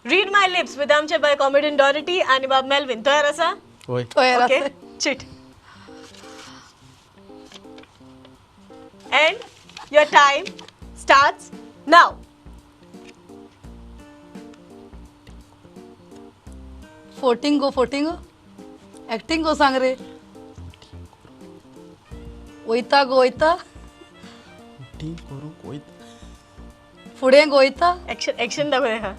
Read my lips with आमचे by comedian डॉरिटी आणि बाब मेल्विन. तयार असा? होय. ओके चिट. And your time starts now. फोटिंग गो ऍक्टिंग गो सांग रे. वयता गो वयता टीम करूंक वयता. फुडें गो वयता. ऍक्शन दाखवूया हा.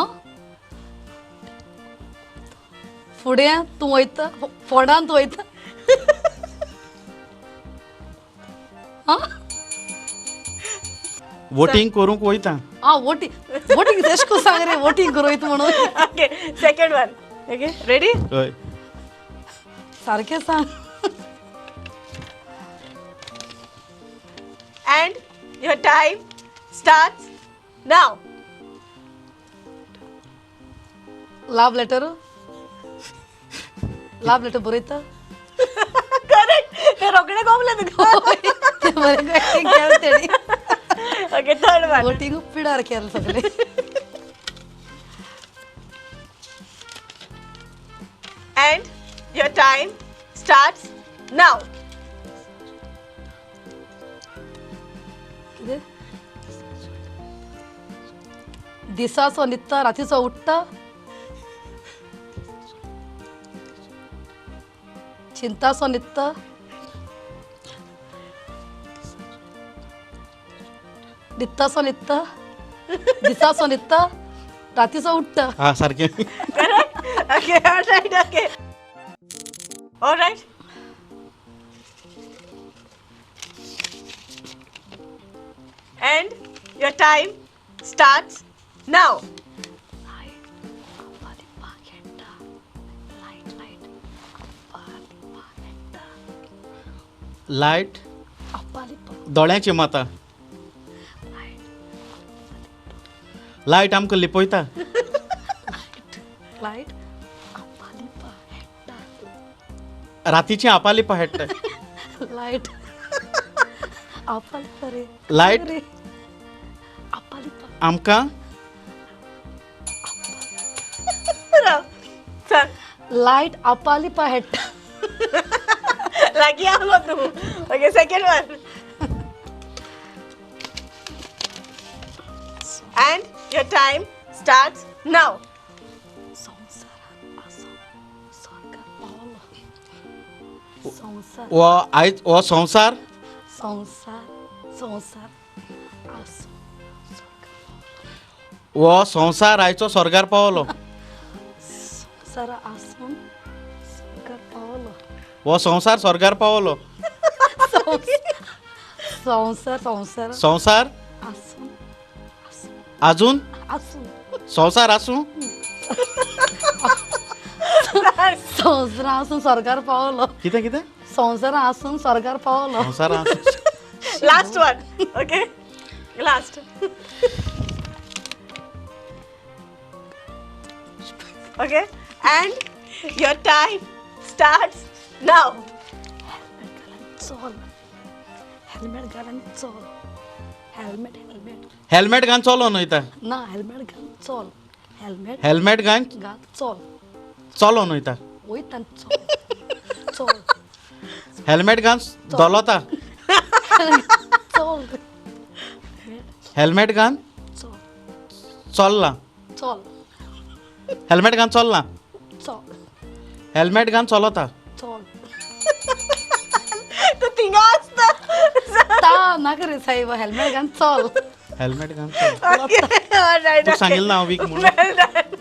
आं फुडें तूं वयता फोंडान तूं वयता. आं वोटिंग करूंक वयता. आं वोटिंग तेश को सांग रे. वोटिंग करूं वयता म्हणून. Okay second one. Okay ready? होय. सारकें सांग. And your time starts now. लाभ लेटर बरयता. करेक्ट. ते रोकडे कोंबले तुका. बरें ऍक्टिंग केलें तेणी. Okay third one. वोटिंग पिडार केलें सगळें. And your time starts now. कितें दिसाचो न्हिदता रातीचो उठता. चिंतासो न्हिदता. न्हिदतासो न्हिदता. दिसाचो न्हिदता रातीचो उठता. हा सारकें. Okay, all right, okay. All right. And your time starts now. लायट दोळ्याची माता. लायट आमकां लिपयता. लायट रातीची आपालिपा हेडटा. लायट आपालिपा रे. लायट रे आपालिपा. आमकां Sir, लायट आपालिपा हेडटा. lagi apa tu? Okay, second one. And your time starts now. संसारान आसो स्वर्गार पावलो. संसार वो आयज हो संवसार संसार आसो वो संवसार आयचो स्वर्गार पावलो. संसार आसून स्वर्गार पावलो. वो संवसार स्वर्गार पावलो. संसार संवसार आसून अजून आसून संवसार आसूं संसार आसून स्वर्गार पावलो. कितें कितें संसार आसून स्वर्गार पावलो. संवसार आसूं. Last one. Okay. Last. Okay. And your time starts now. चल हेल्मेट घाल आनी चल. हेल्मेट हेल्मेट घालून चलो न्हय ता. ना हेल्मेट घाल चल. हेल्मेट घालून घाल चल. चलो न्हय ता. वयता आनी चल. हेल्मेट घालून दोलोता. चल हेल्मेट घालून चल चल्ला. चल हेल्मेट घालून चल्ला. चल हेल्मेट घालून चलता. चल. तू तिघा असता. ता नाका रे साहेब हेल्मेट घाल चल. हेल्मेट घालून चल. Okay. All right. तू सांगितलं ना वीक म्हणून. Well done.